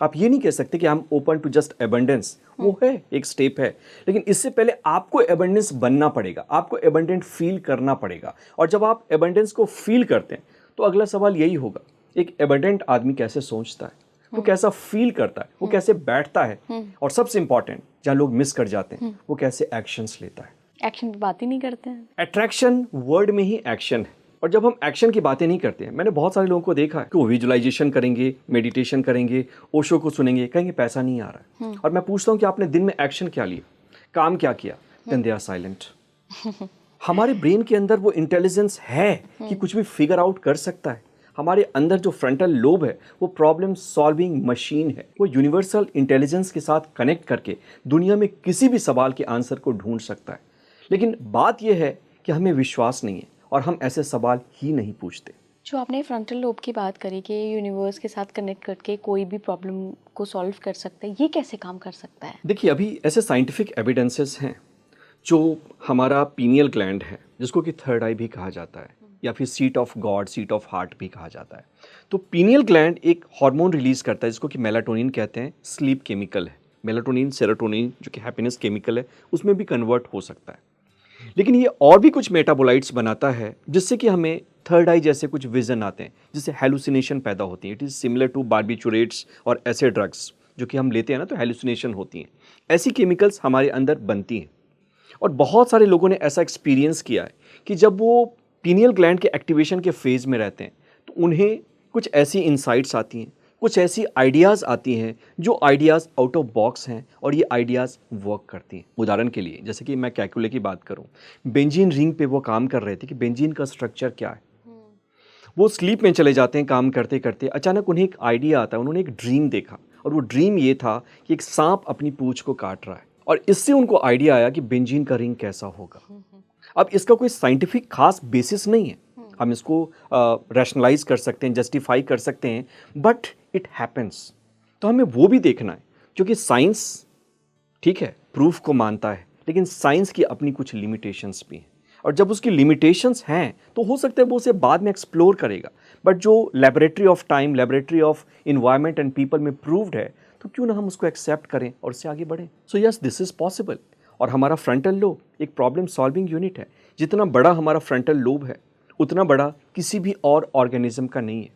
आप ये नहीं कह सकते कि I am open to just abundance, वो है एक स्टेप है, लेकिन इससे पहले आपको एबंडेंस बनना पड़ेगा, आपको एबंडेंट फील करना पड़ेगा। और जब आप एबंडेंस को फील करते हैं तो अगला सवाल यही होगा, एक एबंडेंट आदमी कैसे सोचता है, वो कैसा फील करता है, वो कैसे बैठता है, और सबसे इंपॉर्टेंट जहाँ लोग मिस कर जाते हैं, वो कैसे एक्शंस लेता है। एक्शन पे बात ही नहीं करते हैं। अट्रैक्शन वर्ड में ही एक्शन है, और जब हम एक्शन की बातें नहीं करते हैं, मैंने बहुत सारे लोगों को देखा है कि वो विजुअलाइजेशन करेंगे, मेडिटेशन करेंगे, ओशो को सुनेंगे, कहेंगे पैसा नहीं आ रहा है। और मैं पूछता हूँ कि आपने दिन में एक्शन क्या लिया, काम क्या किया, देन दे आर साइलेंट। हमारे ब्रेन के अंदर वो इंटेलिजेंस है कि कुछ भी फिगर आउट कर सकता है। हमारे अंदर जो फ्रंटल लोब है वो प्रॉब्लम सॉल्विंग मशीन है, वो यूनिवर्सल इंटेलिजेंस के साथ कनेक्ट करके दुनिया में किसी भी सवाल के आंसर को ढूंढ सकता है। लेकिन बात यह है कि हमें विश्वास नहीं है और हम ऐसे सवाल ही नहीं पूछते। जो आपने फ्रंटल लोब की बात करी कि यूनिवर्स के साथ कनेक्ट करके कोई भी प्रॉब्लम को सॉल्व कर सकता है, ये कैसे काम कर सकता है? देखिए, अभी ऐसे साइंटिफिक एविडेंसेस हैं, जो हमारा पीनियल ग्लैंड है, जिसको कि थर्ड आई भी कहा जाता है, या फिर seat of God, seat of heart भी कहा जाता है। तो पीनियल ग्लैंड एक हार्मोन रिलीज करता है जिसको कि मेलाटोनिन कहते हैं, स्लीप केमिकल है। मेलाटोनिन, सेरोटोनिन जो कि हैप्पीनेस केमिकल है, उसमें भी कन्वर्ट हो सकता है। लेकिन ये और भी कुछ मेटाबोलाइट्स बनाता है जिससे कि हमें थर्ड आई जैसे कुछ विजन आते हैं, जिससे हेलुसिनेशन पैदा होती है। It is similar to barbiturates और ऐसे ड्रग्स जो कि हम लेते हैं ना, तो हेलुसिनेशन होती हैं। ऐसी केमिकल्स हमारे अंदर बनती हैं, और बहुत सारे लोगों ने ऐसा एक्सपीरियंस किया है कि जब वो पीनियल ग्लैंड के एक्टिवेशन के फेज़ में रहते हैं तो उन्हें कुछ ऐसी इंसाइट्स आती हैं कुछ ऐसी आइडियाज़ आती हैं जो आइडियाज़ आउट ऑफ बॉक्स हैं और ये आइडियाज़ वर्क करती हैं। उदाहरण के लिए जैसे कि मैं कैलकुले की बात करूं, बेंजीन रिंग पे वो काम कर रहे थे कि बेंजीन का स्ट्रक्चर क्या है। वो स्लीप में चले जाते हैं काम करते करते, अचानक उन्हें एक आइडिया आता है, उन्होंने एक ड्रीम देखा और वो ड्रीम ये था कि एक सांप अपनी पूंछ को काट रहा है और इससे उनको आइडिया आया कि बेंजीन का रिंग कैसा होगा। अब इसका कोई साइंटिफिक खास बेसिस नहीं है, हम इसको रैशनलाइज कर सकते हैं, जस्टिफाई कर सकते हैं, बट इट हैपन्स। तो हमें वो भी देखना है, क्योंकि साइंस ठीक है प्रूफ को मानता है, लेकिन साइंस की अपनी कुछ लिमिटेशंस भी हैं और जब उसकी लिमिटेशंस हैं तो हो सकता है वो उसे बाद में एक्सप्लोर करेगा, बट जो laboratory of time, laboratory of environment and people में प्रूव्ड है, तो क्यों ना हम उसको एक्सेप्ट करें और उससे आगे बढ़ें। So yes, this is possible. और हमारा फ्रंटल लोब एक प्रॉब्लम सॉल्विंग यूनिट है। जितना बड़ा हमारा फ्रंटल लोब है उतना बड़ा किसी भी और ऑर्गेनिज्म का नहीं है।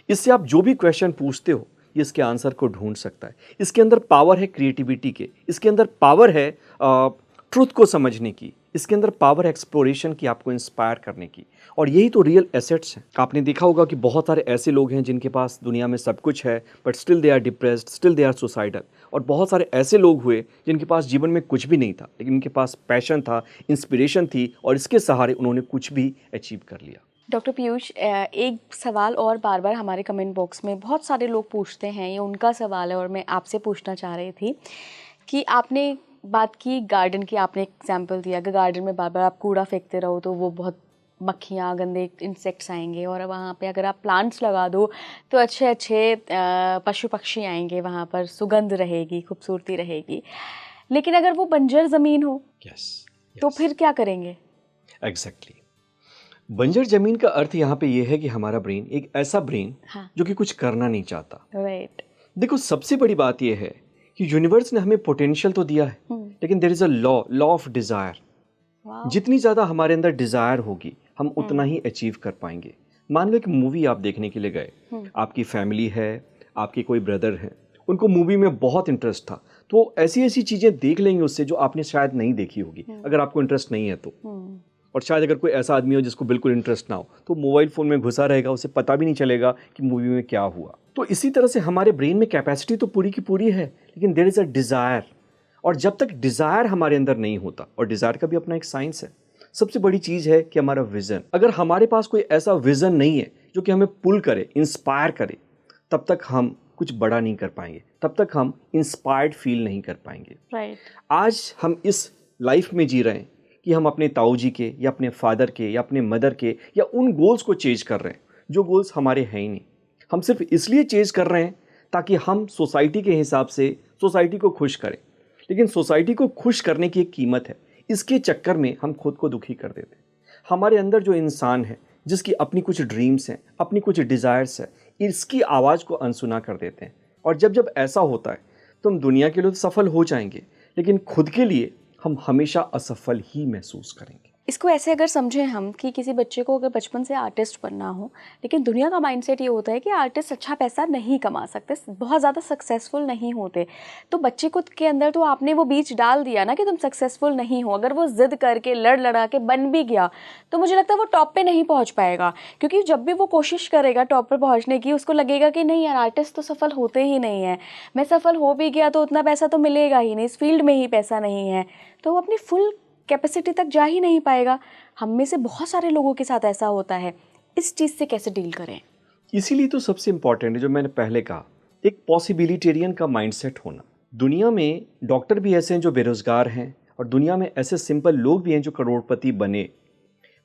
इससे आप जो भी क्वेश्चन पूछते हो ये इसके आंसर को ढूंढ सकता है। इसके अंदर पावर है क्रिएटिविटी के, इसके अंदर पावर है ट्रुथ को समझने की, इसके अंदर पावर है एक्सप्लोरेशन की, आपको इंस्पायर करने की। और यही तो रियल एसेट्स हैं। आपने देखा होगा कि बहुत सारे ऐसे लोग हैं जिनके पास दुनिया में सब कुछ है but still they are depressed, still they are suicidal. और बहुत सारे ऐसे लोग हुए जिनके पास जीवन में कुछ भी नहीं था, लेकिन उनके पास पैशन था, इंस्पिरेशन थी और इसके सहारे उन्होंने कुछ भी अचीव कर लिया। डॉक्टर पीयूष, एक सवाल और बार बार हमारे कमेंट बॉक्स में बहुत सारे लोग पूछते हैं, ये उनका सवाल है और मैं आपसे पूछना चाह रही थी कि आपने बात की गार्डन की, आपने एग्जांपल दिया कि गार्डन में बार बार आप कूड़ा फेंकते रहो तो वो बहुत मक्खियाँ, गंदे इंसेक्ट्स आएंगे, और वहाँ पे अगर आप प्लांट्स लगा दो तो अच्छे अच्छे पशु पक्षी आएंगे, वहाँ पर सुगंध रहेगी, खूबसूरती रहेगी। लेकिन अगर वो बंजर ज़मीन हो तो फिर क्या करेंगे? एग्जैक्टली। बंजर जमीन का अर्थ यहाँ पे ये है कि हमारा ब्रेन एक ऐसा ब्रेन जो कि कुछ करना नहीं चाहता। राइट। देखो, सबसे बड़ी बात यह है कि यूनिवर्स ने हमें पोटेंशियल तो दिया है, लेकिन there is a law of desire. जितनी ज्यादा हमारे अंदर डिजायर होगी हम उतना ही अचीव कर पाएंगे। मान लो एक मूवी आप देखने के लिए गए, आपकी फैमिली है, आपके कोई ब्रदर है, उनको मूवी में बहुत इंटरेस्ट था, तो ऐसी ऐसी चीजें देख लेंगे उससे जो आपने शायद नहीं देखी होगी अगर आपको इंटरेस्ट नहीं है तो। और शायद अगर कोई ऐसा आदमी हो जिसको बिल्कुल इंटरेस्ट ना हो तो मोबाइल फ़ोन में घुसा रहेगा, उसे पता भी नहीं चलेगा कि मूवी में क्या हुआ। तो इसी तरह से हमारे ब्रेन में कैपेसिटी तो पूरी की पूरी है, लेकिन देयर इज़ अ डिज़ायर। और जब तक डिज़ायर हमारे अंदर नहीं होता, और डिज़ायर का भी अपना एक साइंस है, सबसे बड़ी चीज़ है कि हमारा विज़न। अगर हमारे पास कोई ऐसा विज़न नहीं है जो कि हमें पुल करे, इंस्पायर करे, तब तक हम कुछ बड़ा नहीं कर पाएंगे, तब तक हम इंस्पायर्ड फील नहीं कर पाएंगे। राइट। आज हम इस लाइफ में जी रहे हैं कि हम अपने ताऊ जी के या अपने फादर के या अपने मदर के या उन गोल्स को चेज कर रहे हैं जो गोल्स हमारे हैं ही नहीं। हम सिर्फ इसलिए चेज कर रहे हैं ताकि हम सोसाइटी के हिसाब से सोसाइटी को खुश करें, लेकिन सोसाइटी को खुश करने की एक कीमत है। इसके चक्कर में हम खुद को दुखी कर देते हैं। हमारे अंदर जो इंसान है जिसकी अपनी कुछ ड्रीम्स हैं, अपनी कुछ डिज़ायर्स है, इसकी आवाज़ को अनसुना कर देते हैं। और जब जब ऐसा होता है तो हम दुनिया के लिए तो सफल हो जाएंगे, लेकिन खुद के लिए हम हमेशा असफल ही महसूस करेंगे। इसको ऐसे अगर समझें हम कि किसी बच्चे को अगर बचपन से आर्टिस्ट बनना हो, लेकिन दुनिया का माइंडसेट ये होता है कि आर्टिस्ट अच्छा पैसा नहीं कमा सकते, बहुत ज़्यादा सक्सेसफुल नहीं होते, तो बच्चे को के अंदर तो आपने वो बीज डाल दिया ना कि तुम सक्सेसफुल नहीं हो। अगर वो जिद करके लड़ लड़ा के बन भी गया तो मुझे लगता है वो टॉप पे नहीं पहुँच पाएगा, क्योंकि जब भी वो कोशिश करेगा टॉप पर पहुँचने की, उसको लगेगा कि नहीं यार, आर्टिस्ट तो सफल होते ही नहीं है, मैं सफल हो भी गया तो उतना पैसा तो मिलेगा ही नहीं, इस फील्ड में ही पैसा नहीं है, तो वो अपनी फुल कैपेसिटी तक जा ही नहीं पाएगा। हम में से बहुत सारे लोगों के साथ ऐसा होता है। इस चीज़ से कैसे डील करें? इसीलिए तो सबसे इंपॉर्टेंट है जो मैंने पहले कहा, एक पॉसिबिलिटेरियन का माइंडसेट होना। दुनिया में डॉक्टर भी ऐसे हैं जो बेरोजगार हैं और दुनिया में ऐसे सिंपल लोग भी हैं जो करोड़पति बने।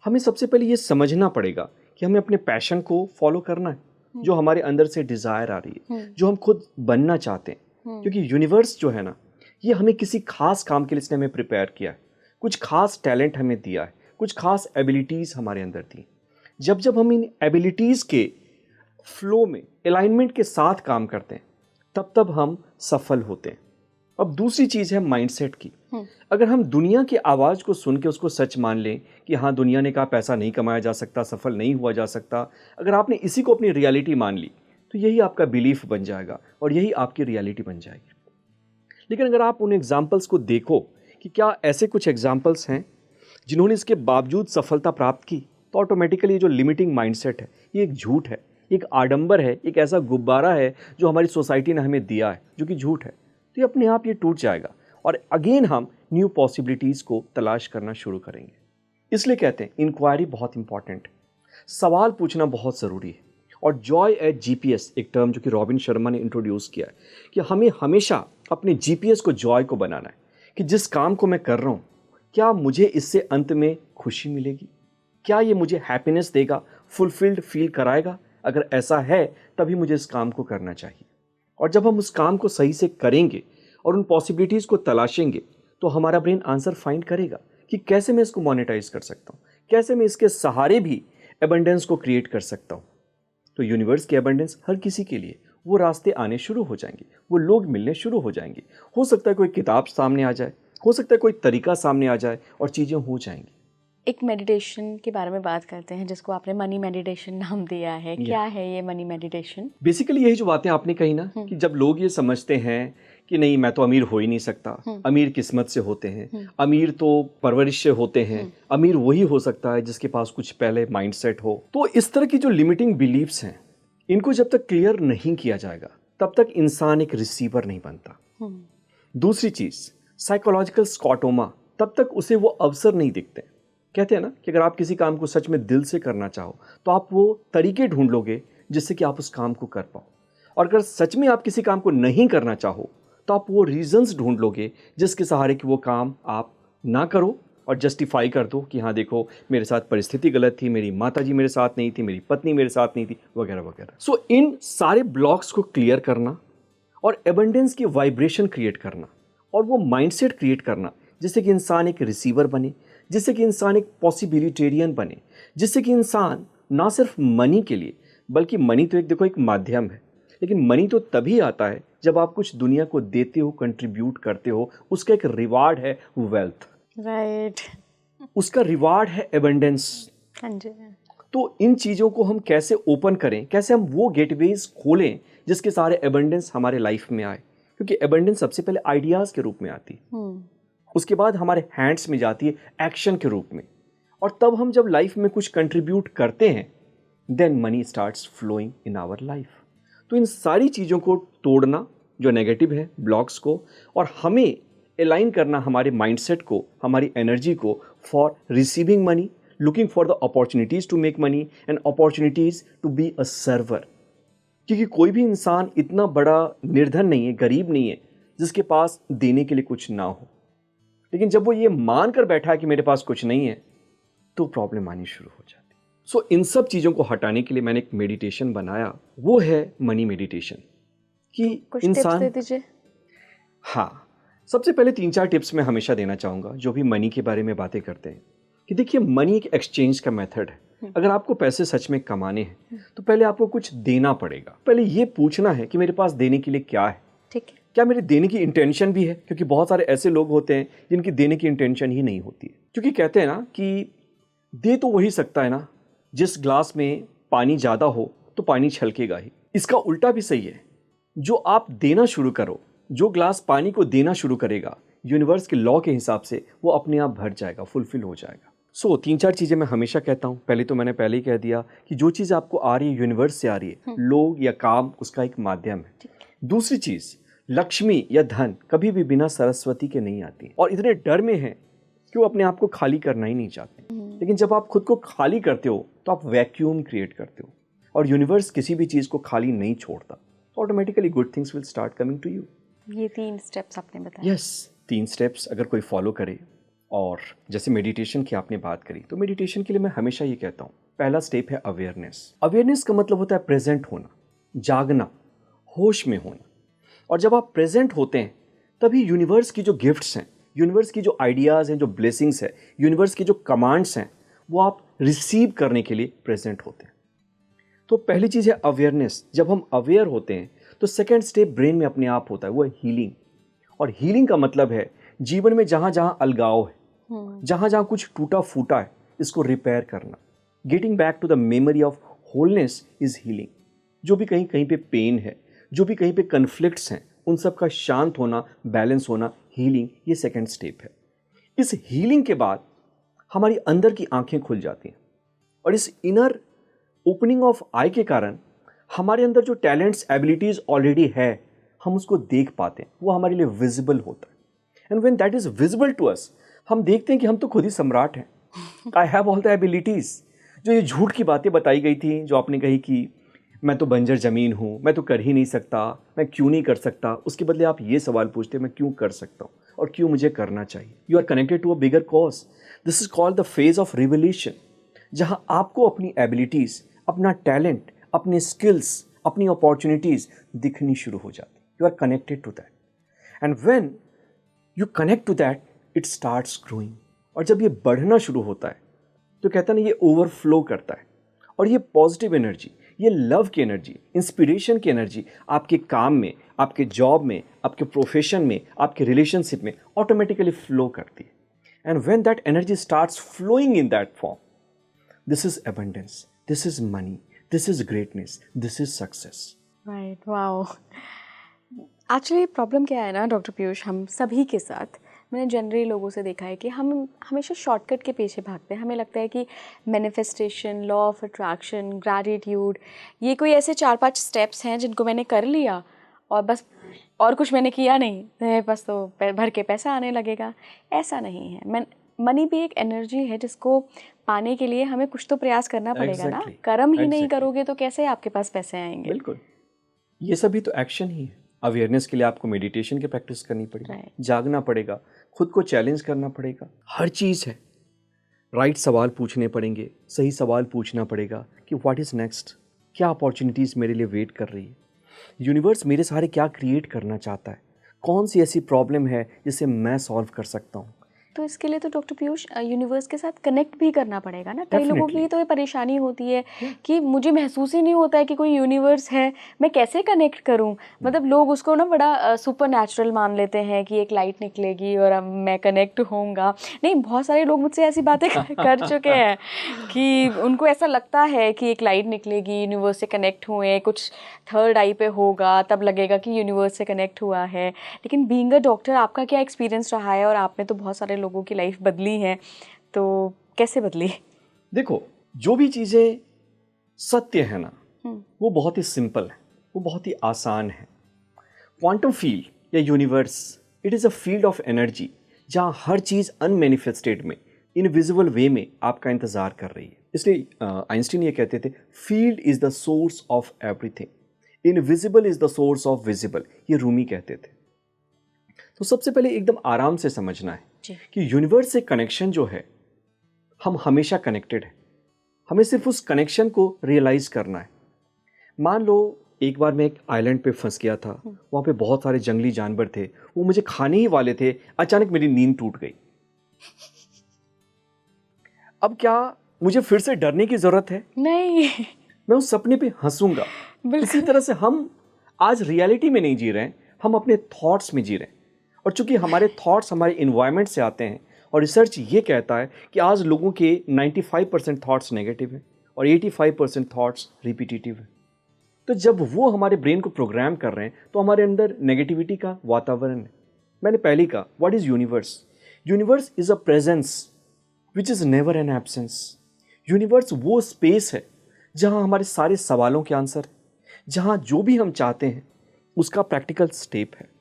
हमें सबसे पहले ये समझना पड़ेगा कि हमें अपने पैशन को फॉलो करना है, जो हमारे अंदर से डिज़ायर आ रही है, जो हम खुद बनना चाहते हैं। क्योंकि यूनिवर्स जो है ना, ये हमें किसी खास काम के लिए इसने हमें प्रिपेयर किया है, कुछ खास टैलेंट हमें दिया है, कुछ खास एबिलिटीज़ हमारे अंदर थी। जब जब हम इन एबिलिटीज़ के फ्लो में, अलाइनमेंट के साथ काम करते हैं, तब तब हम सफल होते हैं। अब दूसरी चीज़ है माइंडसेट की। अगर हम दुनिया की आवाज़ को सुन के उसको सच मान लें कि हाँ, दुनिया ने कहा पैसा नहीं कमाया जा सकता, सफल नहीं हुआ जा सकता, अगर आपने इसी को अपनी रियलिटी मान ली तो यही आपका बिलीफ बन जाएगा और यही आपकी रियलिटी बन जाएगी। लेकिन अगर आप उन एग्जाम्पल्स को देखो कि क्या ऐसे कुछ एग्जाम्पल्स हैं जिन्होंने इसके बावजूद सफलता प्राप्त की, तो ऑटोमेटिकली जो लिमिटिंग माइंडसेट है ये एक झूठ है, एक आडंबर है, एक ऐसा गुब्बारा है जो हमारी सोसाइटी ने हमें दिया है, जो कि झूठ है। तो ये अपने आप ये टूट जाएगा और अगेन हम न्यू पॉसिबिलिटीज़ को तलाश करना शुरू करेंगे। इसलिए कहते हैं इंक्वायरी बहुत इंपॉर्टेंट है, सवाल पूछना बहुत ज़रूरी है। और जॉय एट जीपीएस, एक टर्म जो कि रॉबिन शर्मा ने इंट्रोड्यूस किया है, कि हमें हमेशा अपने जीपीएस को जॉय को बनाना है, कि जिस काम को मैं कर रहा हूँ क्या मुझे इससे अंत में खुशी मिलेगी, क्या ये मुझे हैप्पीनेस देगा, फुलफिल्ड फील कराएगा। अगर ऐसा है तभी मुझे इस काम को करना चाहिए। और जब हम उस काम को सही से करेंगे और उन पॉसिबिलिटीज़ को तलाशेंगे तो हमारा ब्रेन आंसर फाइंड करेगा कि कैसे मैं इसको मोनेटाइज कर सकता हूँ, कैसे मैं इसके सहारे भी एबंडेंस को क्रिएट कर सकता हूँ। तो यूनिवर्स की एबंडेंस हर किसी के लिए, वो रास्ते आने शुरू हो जाएंगे, वो लोग मिलने शुरू हो जाएंगे। हो सकता है कोई किताब सामने आ जाए, हो सकता है कोई तरीका सामने आ जाए और चीज़ें हो जाएंगी। एक मेडिटेशन के बारे में बात करते हैं जिसको आपने मनी मेडिटेशन नाम दिया है। क्या है ये मनी मेडिटेशन? बेसिकली यही जो बातें आपने कही ना, कि जब लोग ये समझते हैं कि नहीं मैं तो अमीर हो ही नहीं सकता, अमीर किस्मत से होते हैं, अमीर तो परवरिश से होते हैं, अमीर वही हो सकता है जिसके पास कुछ पहले माइंडसेट हो। तो इस तरह की जो लिमिटिंग बिलीव्स हैं, इनको जब तक क्लियर नहीं किया जाएगा तब तक इंसान एक रिसीवर नहीं बनता। दूसरी चीज, साइकोलॉजिकल स्कॉटोमा, तब तक उसे वो अवसर नहीं दिखते। कहते हैं ना कि अगर आप किसी काम को सच में दिल से करना चाहो तो आप वो तरीके ढूंढ लोगे जिससे कि आप उस काम को कर पाओ। और अगर सच में आप किसी काम को नहीं करना चाहो तो आप वो रीजंस ढूंढ लोगे जिसके सहारे कि वो काम आप ना करो और जस्टिफाई कर दो कि हाँ देखो मेरे साथ परिस्थिति गलत थी, मेरी माताजी मेरे साथ नहीं थी, मेरी पत्नी मेरे साथ नहीं थी, वगैरह वगैरह। सो इन सारे ब्लॉक्स को क्लियर करना और एबंडेंस की वाइब्रेशन क्रिएट करना और वो माइंडसेट क्रिएट करना जिससे कि इंसान एक रिसीवर बने, जिससे कि इंसान एक पॉसिबिलिटेरियन बने, जिससे कि इंसान ना सिर्फ मनी के लिए, बल्कि मनी तो एक देखो एक माध्यम है, लेकिन मनी तो तभी आता है जब आप कुछ दुनिया को देते हो, कंट्रीब्यूट करते हो। उसका एक रिवार्ड है वेल्थ, राइट, उसका रिवार्ड है एबंडेंस। हाँ जी। तो इन चीज़ों को हम कैसे ओपन करें, कैसे हम वो गेटवेज खोलें जिसके सारे एबंडेंस हमारे लाइफ में आए, क्योंकि एबंडेंस सबसे पहले आइडियाज़ के रूप में आती है, उसके बाद हमारे हैंड्स में जाती है एक्शन के रूप में, और तब हम जब लाइफ में कुछ कंट्रीब्यूट करते हैं then money starts flowing in our life. तो इन सारी चीज़ों को तोड़ना जो नेगेटिव है, ब्लॉक्स को, और हमें अलाइन करना हमारे माइंडसेट को, हमारी एनर्जी को for receiving money, looking for the opportunities to make money and opportunities to be a server. क्योंकि कोई भी इंसान इतना बड़ा निर्धन नहीं है, गरीब नहीं है जिसके पास देने के लिए कुछ ना हो। लेकिन जब वो ये मान कर बैठा है कि मेरे पास कुछ नहीं है तो प्रॉब्लम आनी शुरू हो जाती है। सो इन सब चीज़ों को हटाने के लिए मैंने एक मेडिटेशन बनाया, वो है मनी मेडिटेशन। कि कुछ टिप्स इंसान, दे दीजिए। हाँ, सबसे पहले 3-4 टिप्स मैं हमेशा देना चाहूँगा जो भी मनी के बारे में बातें करते हैं, कि देखिए मनी एक एक्सचेंज का मेथड है। अगर आपको पैसे सच में कमाने हैं तो पहले आपको कुछ देना पड़ेगा। पहले ये पूछना है कि मेरे पास देने के लिए क्या है, ठीक है, क्या मेरे देने की इंटेंशन भी है, क्योंकि बहुत सारे ऐसे लोग होते हैं जिनकी देने की इंटेंशन ही नहीं होती है। क्योंकि कहते हैं ना कि दे तो वही सकता है ना जिस ग्लास में पानी ज़्यादा हो तो पानी छलकेगा ही। इसका उल्टा भी सही है, जो आप देना शुरू करो, जो ग्लास पानी को देना शुरू करेगा, यूनिवर्स के लॉ के हिसाब से वो अपने आप भर जाएगा, फुलफिल हो जाएगा। सो 3-4 चीज़ें मैं हमेशा कहता हूँ। पहले तो मैंने पहले ही कह दिया कि जो चीज़ आपको आ रही है यूनिवर्स से आ रही है, लोग या काम उसका एक माध्यम है। दूसरी चीज़, लक्ष्मी या धन कभी भी बिना सरस्वती के नहीं आती, और इतने डर में हैं कि वो अपने आप को खाली करना ही नहीं चाहते। लेकिन जब आप खुद को खाली करते हो तो आप वैक्यूम क्रिएट करते हो, और यूनिवर्स किसी भी चीज़ को खाली नहीं छोड़ता, तो automatically good things will start coming to you. ये 3 स्टेप्स आपने बताया। यस, 3 स्टेप्स अगर कोई फॉलो करे, और जैसे मेडिटेशन की आपने बात करी, तो मेडिटेशन के लिए मैं हमेशा ये कहता हूँ, पहला स्टेप है अवेयरनेस। अवेयरनेस का मतलब होता है प्रेजेंट होना, जागना, होश में होना। और जब आप प्रेजेंट होते हैं तभी यूनिवर्स की जो गिफ्ट्स हैं, यूनिवर्स की जो आइडियाज़ हैं, जो ब्लेसिंग्स हैं, यूनिवर्स की जो कमांड्स हैं, वो आप रिसीव करने के लिए प्रेजेंट होते हैं। तो पहली चीज़ है अवेयरनेस। जब हम अवेयर होते हैं तो सेकेंड स्टेप ब्रेन में अपने आप होता है, वो है हीलिंग। और हीलिंग का मतलब है जीवन में जहाँ जहाँ अलगाव है, जहाँ जहाँ कुछ टूटा फूटा है, इसको रिपेयर करना। Getting back to the memory of wholeness is healing. जो भी कहीं कहीं पे पेन है, जो भी कहीं पे कन्फ्लिक्ट्स हैं, उन सब का शांत होना, बैलेंस होना, हीलिंग, ये सेकेंड स्टेप है। इस हीलिंग के बाद हमारी अंदर की आंखें खुल जाती हैं, और इस इनर ओपनिंग ऑफ आई के कारण हमारे अंदर जो टैलेंट्स एबिलिटीज़ ऑलरेडी है हम उसको देख पाते हैं, वो हमारे लिए विजिबल होता है। And when that is visible to us, हम देखते हैं कि हम तो खुद ही सम्राट हैं। I have all the abilities. जो ये झूठ की बातें बताई गई थी, जो आपने कही कि मैं तो बंजर ज़मीन हूँ, मैं तो कर ही नहीं सकता, मैं क्यों नहीं कर सकता, उसके बदले आप ये सवाल पूछते मैं क्यों कर सकता हूँ और क्यों मुझे करना चाहिए। You are connected to a bigger cause. This is called the phase of revolution, जहाँ आपको अपनी एबिलिटीज़, अपना टैलेंट, अपने स्किल्स, अपनी अपॉर्चुनिटीज़ दिखनी शुरू हो जाती। You are connected to that and when you connect to that it starts growing. और जब ये बढ़ना शुरू होता है तो कहता है ना, ये ओवरफ्लो करता है। और ये पॉजिटिव एनर्जी, ये लव की एनर्जी, इंस्पिरेशन की एनर्जी आपके काम में, आपके जॉब में, आपके प्रोफेशन में, आपके रिलेशनशिप में ऑटोमेटिकली फ्लो करती है। And when that energy starts flowing in that form, this is abundance, this is money, this is greatness, this is success. Right, wow. Actually problem क्या है ना डॉक्टर पीयूष, हम सभी के साथ, मैंने जनरली लोगों से देखा है कि हम हमेशा शॉर्टकट के पीछे भागते हैं। हमें लगता है कि manifestation, law of attraction, gratitude, ये कोई ऐसे 4-5 स्टेप्स हैं जिनको मैंने कर लिया और बस, और कुछ मैंने किया नहीं, बस तो भर के पैसा आने लगेगा। ऐसा नहीं है। मनी भी एक एनर्जी है जिसको पाने के लिए हमें कुछ तो प्रयास करना पड़ेगा ना। कर्म ही नहीं करोगे तो कैसे आपके पास पैसे आएंगे। बिल्कुल, ये सभी तो एक्शन ही है। अवेयरनेस के लिए आपको मेडिटेशन की प्रैक्टिस करनी पड़ेगी, जागना पड़ेगा, खुद को चैलेंज करना पड़ेगा, हर चीज़ है। राइट सवाल पूछने पड़ेंगे, सही सवाल पूछना पड़ेगा कि व्हाट इज़ नेक्स्ट, क्या अपॉर्चुनिटीज़ मेरे लिए वेट कर रही है, यूनिवर्स मेरे सारे क्या क्रिएट करना चाहता है, कौन सी ऐसी प्रॉब्लम है जिसे मैं सॉल्व कर सकता हूँ। तो इसके लिए तो डॉक्टर पीयूष यूनिवर्स के साथ कनेक्ट भी करना पड़ेगा ना। कई लोगों की तो ये परेशानी होती है कि मुझे महसूस ही नहीं होता है कि कोई यूनिवर्स है, मैं कैसे कनेक्ट करूं। मतलब लोग उसको ना बड़ा सुपर नेचुरल मान लेते हैं कि एक लाइट निकलेगी और अब मैं कनेक्ट होऊंगा। नहीं, बहुत सारे लोग मुझसे ऐसी बातें कर चुके हैं कि उनको ऐसा लगता है कि एक लाइट निकलेगी, यूनिवर्स से कनेक्ट हुए, कुछ थर्ड आई पे होगा, तब लगेगा कि यूनिवर्स से कनेक्ट हुआ है। लेकिन बीइंग अ डॉक्टर आपका क्या एक्सपीरियंस रहा है, और आपने तो बहुत सारे लोगों की लाइफ बदली है, तो कैसे बदली? देखो, जो भी चीज़ें सत्य है ना, वो बहुत ही सिंपल है, वो बहुत ही आसान है। क्वांटम फील्ड या universe, it is a field of energy जहाँ हर चीज़ अनमैनिफेस्टेड में, इनविजिबल वे में आपका इंतज़ार कर रही है। इसलिए आइंस्टीन ये कहते थे, field is the source of everything, invisible is the source of visible. ये रूमी कहते थे। तो सबसे पहले एकदम आराम से समझना है कि यूनिवर्स से कनेक्शन जो है, हम हमेशा कनेक्टेड हैं। हमें सिर्फ उस कनेक्शन को रियलाइज़ करना है। मान लो एक बार मैं एक आइलैंड पे फंस गया था, वहाँ पे बहुत सारे जंगली जानवर थे, वो मुझे खाने ही वाले थे। अचानक मेरी नींद टूट गई। अब क्या मुझे फिर से डरने की ज़रूरत है? नहीं, मैं उस सपने पे हंसूंगा। इसी तरह से हम आज रियलिटी में नहीं जी रहे हैं, हम अपने थॉट्स में जी रहे हैं। और चूंकि हमारे थॉट्स हमारे इन्वायरमेंट से आते हैं, और रिसर्च ये कहता है कि आज लोगों के 95% थॉट्स नेगेटिव हैं और 85% थॉट्स रिपीटिटिव हैं। तो जब वो हमारे ब्रेन को प्रोग्राम कर रहे हैं तो हमारे अंदर नेगेटिविटी का वातावरण है। मैंने पहले कहा, what is universe? Universe is a presence which is never an absence. Universe वो स्पेस है जहाँ हमारे सारे सवालों के आंसर है, जहाँ जो भी हम चाहते हैं उसका प्रैक्टिकल स्टेप है,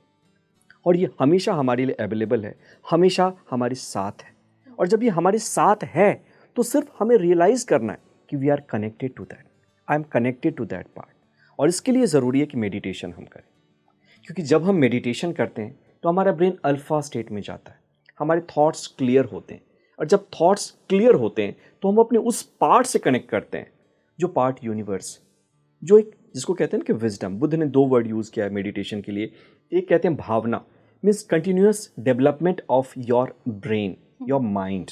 और ये हमेशा हमारे लिए अवेलेबल है, हमेशा हमारे साथ है। और जब ये हमारे साथ है तो सिर्फ हमें रियलाइज़ करना है कि we are connected to that, I am connected to that part. और इसके लिए ज़रूरी है कि मेडिटेशन हम करें, क्योंकि जब हम मेडिटेशन करते हैं तो हमारा ब्रेन अल्फा स्टेट में जाता है, हमारे थॉट्स क्लियर होते हैं। और जब थॉट्स क्लियर होते हैं तो हम अपने उस पार्ट से कनेक्ट करते हैं, जो पार्ट यूनिवर्स, जो एक जिसको कहते हैं कि विजडम। बुद्ध ने 2 वर्ड यूज़ किया है मेडिटेशन के लिए। एक कहते हैं bhavana, means continuous development of your brain, your mind.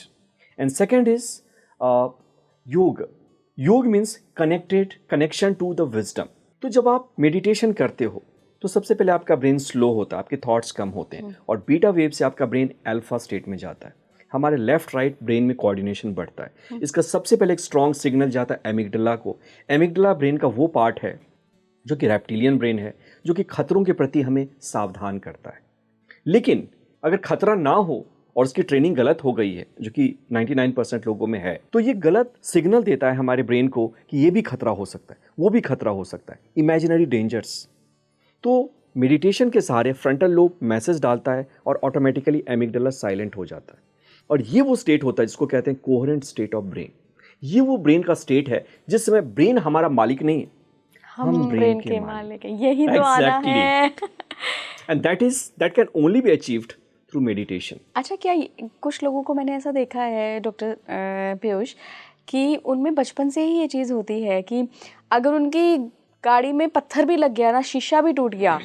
And second is yog. Yog means connection to the wisdom. तो जब आप मेडिटेशन करते हो तो सबसे पहले आपका ब्रेन स्लो होता है, आपके थॉट्स कम होते हैं, और बीटा वेव से आपका ब्रेन अल्फा स्टेट में जाता है। हमारे लेफ्ट राइट ब्रेन में कोऑर्डिनेशन बढ़ता है। इसका सबसे पहले एक स्ट्रॉन्ग सिग्नल जाता है एमिगडला को। एमिगडला ब्रेन का वो पार्ट है जो कि रेप्टिलियन ब्रेन है, जो कि खतरों के प्रति हमें सावधान करता है। लेकिन अगर खतरा ना हो और उसकी ट्रेनिंग गलत हो गई है, जो कि 99% लोगों में है, तो ये गलत सिग्नल देता है हमारे ब्रेन को कि ये भी खतरा हो सकता है, वो भी खतरा हो सकता है, इमेजिनरी डेंजर्स। तो मेडिटेशन के सहारे फ्रंटल लोब मैसेज डालता है और ऑटोमेटिकली एमिगडाला साइलेंट हो जाता है, और ये वो स्टेट होता है जिसको कहते हैं कोहेरेंट स्टेट ऑफ ब्रेन। ये वो ब्रेन का स्टेट है जिस समय ब्रेन हमारा मालिक नहीं है, हम ब्रेन के मालिक हैं, यही तो आना Exactly. है। And that can only be achieved through meditation. अच्छा, क्या कुछ लोगों को मैंने ऐसा देखा है डॉक्टर पीयूष कि उनमें बचपन से ही ये चीज़ होती है कि अगर उनकी गाड़ी में पत्थर भी लग गया ना, शीशा भी टूट गया,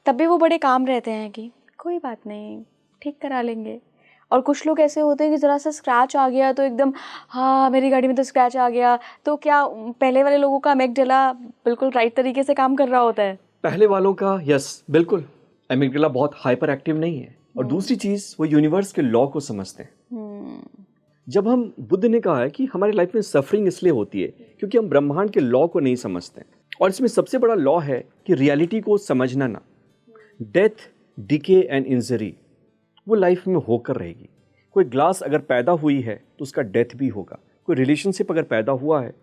तब भी वो बड़े काम रहते हैं कि कोई बात नहीं, ठीक करा लेंगे। और कुछ लोग ऐसे होते हैं कि ज़रा सा स्क्रैच आ गया तो एकदम, हाँ मेरी गाड़ी में तो स्क्रैच आ गया, तो क्या पहले वाले लोगों का एमिगडाला बिल्कुल राइट तरीके से काम कर रहा होता है? पहले वालों का यस बिल्कुल, एमिगडाला बहुत हाइपर एक्टिव नहीं है। और दूसरी चीज़, वो यूनिवर्स के लॉ को समझते हैं। जब हम, बुद्ध ने कहा है कि हमारी लाइफ में सफरिंग इसलिए होती है क्योंकि हम ब्रह्मांड के लॉ को नहीं समझते, और इसमें सबसे बड़ा लॉ है कि रियलिटी को समझना ना। डेथ, डिके एंड इंजरी वो लाइफ में होकर रहेगी। कोई ग्लास अगर पैदा हुई है तो उसका डेथ भी होगा, कोई रिलेशनशिप अगर पैदा हुआ है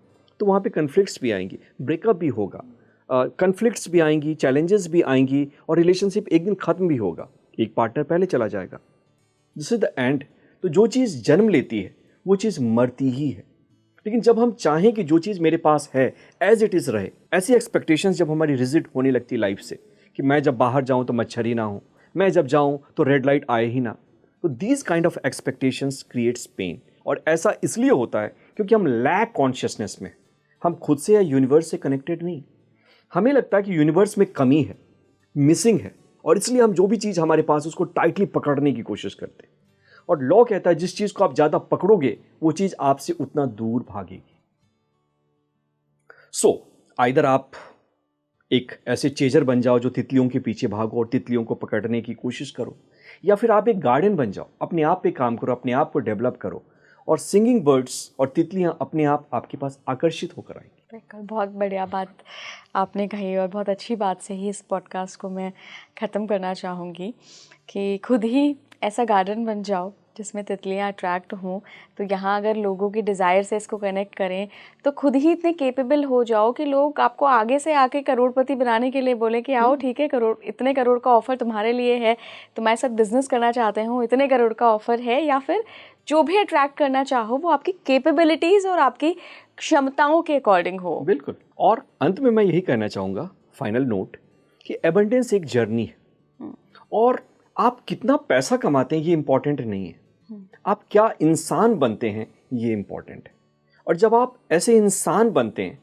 तो वहाँ पे कन्फ्लिक्ट्स भी आएंगी, ब्रेकअप भी होगा, कन्फ्लिक्ट्स भी आएंगी, चैलेंजेस भी आएंगी, और रिलेशनशिप एक दिन ख़त्म भी होगा, एक पार्टनर पहले चला जाएगा। This is the end. तो जो चीज़ जन्म लेती है वो चीज़ मरती ही है। लेकिन जब हम चाहें कि जो चीज़ मेरे पास है एज इट इज़ रहे, ऐसी एक्सपेक्टेशंस जब हमारी रिजिड होने लगती लाइफ से कि मैं जब बाहर जाऊं तो मच्छर ही ना हो, मैं जब जाऊं तो रेड लाइट आए ही ना, तो these kind of expectations creates pain. और ऐसा इसलिए होता है क्योंकि हम लैक कॉन्शियसनेस में, हम खुद से या यूनिवर्स से कनेक्टेड नहीं। हमें लगता है कि यूनिवर्स में कमी है, मिसिंग है, और इसलिए हम जो भी चीज़ हमारे पास उसको टाइटली पकड़ने की कोशिश करते हैं। और लॉ कहता है जिस चीज़ को आप ज़्यादा पकड़ोगे वो चीज़ आपसे उतना दूर भागेगी। सो आइदर आप एक ऐसे चेजर बन जाओ जो तितलियों के पीछे भागो और तितलियों को पकड़ने की कोशिश करो, या फिर आप एक गार्डन बन जाओ, अपने आप पे काम करो, अपने आप को डेवलप करो, और सिंगिंग बर्ड्स और तितलियां अपने आप आपके पास आकर्षित होकर आएंगी। बिल्कुल, बहुत बढ़िया बात आपने कही, और बहुत अच्छी बात से ही इस पॉडकास्ट को मैं ख़त्म करना चाहूँगी कि खुद ही ऐसा गार्डन बन जाओ जिसमें तितलियाँ अट्रैक्ट हों। तो यहाँ अगर लोगों की डिज़ायर से इसको कनेक्ट करें तो खुद ही इतने केपेबल हो जाओ कि लोग आपको आगे से आके करोड़पति बनाने के लिए बोले कि आओ ठीक है, इतने करोड़ का ऑफ़र तुम्हारे लिए है, तुम्हारे साथ बिजनेस करना चाहते हो, इतने करोड़ का ऑफ़र है, या फिर जो भी अट्रैक्ट करना चाहो वो आपकी कैपेबिलिटीज़ और आपकी क्षमताओं के अकॉर्डिंग हो। बिल्कुल। और अंत में मैं यही कहना चाहूँगा, फाइनल नोट, कि एबंडेंस एक जर्नी है, और आप कितना पैसा कमाते हैं ये इंपॉर्टेंट नहीं है, आप क्या इंसान बनते हैं ये इंपॉर्टेंट है। और जब आप ऐसे इंसान बनते हैं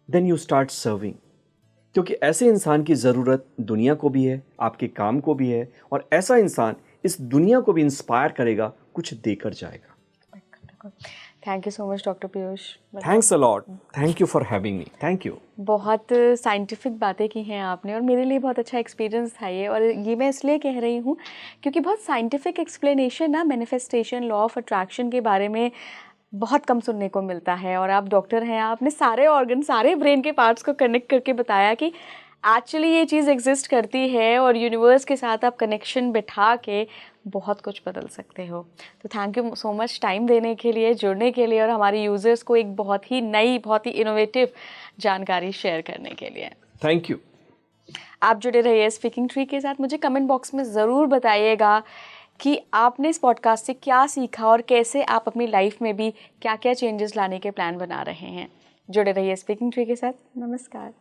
देन यू स्टार्ट सर्विंग, क्योंकि ऐसे इंसान की ज़रूरत दुनिया को भी है, आपके काम को भी है, और ऐसा इंसान इस दुनिया को भी इंस्पायर करेगा, कुछ देकर जाएगा। Thank you so much doctor Piyush. Thanks a lot, thank you for having me, thank you. बहुत साइंटिफिक बातें की हैं आपने, और मेरे लिए बहुत अच्छा एक्सपीरियंस था ये, और ये मैं इसलिए कह रही हूँ क्योंकि बहुत साइंटिफिक एक्सप्लेनेशन ना मैनिफेस्टेशन, लॉ ऑफ अट्रैक्शन के बारे में बहुत कम सुनने को मिलता है। और आप डॉक्टर हैं, आपने सारे ऑर्गन, सारे ब्रेन के पार्ट्स को कनेक्ट करके बताया कि एक्चुअली ये चीज़ एग्जिस्ट करती है, और यूनिवर्स के साथ आप कनेक्शन बिठा के बहुत कुछ बदल सकते हो। तो thank you so much time देने के लिए, जुड़ने के लिए, और हमारे यूज़र्स को एक बहुत ही नई, बहुत ही इनोवेटिव जानकारी शेयर करने के लिए। Thank you. आप जुड़े रहिए स्पीकिंग ट्री के साथ। मुझे कमेंट बॉक्स में ज़रूर बताइएगा कि आपने इस पॉडकास्ट से क्या सीखा और कैसे आप अपनी लाइफ में भी क्या क्या चेंजेस लाने के प्लान बना रहे हैं। जुड़े रहिए स्पीकिंग ट्री के साथ। नमस्कार।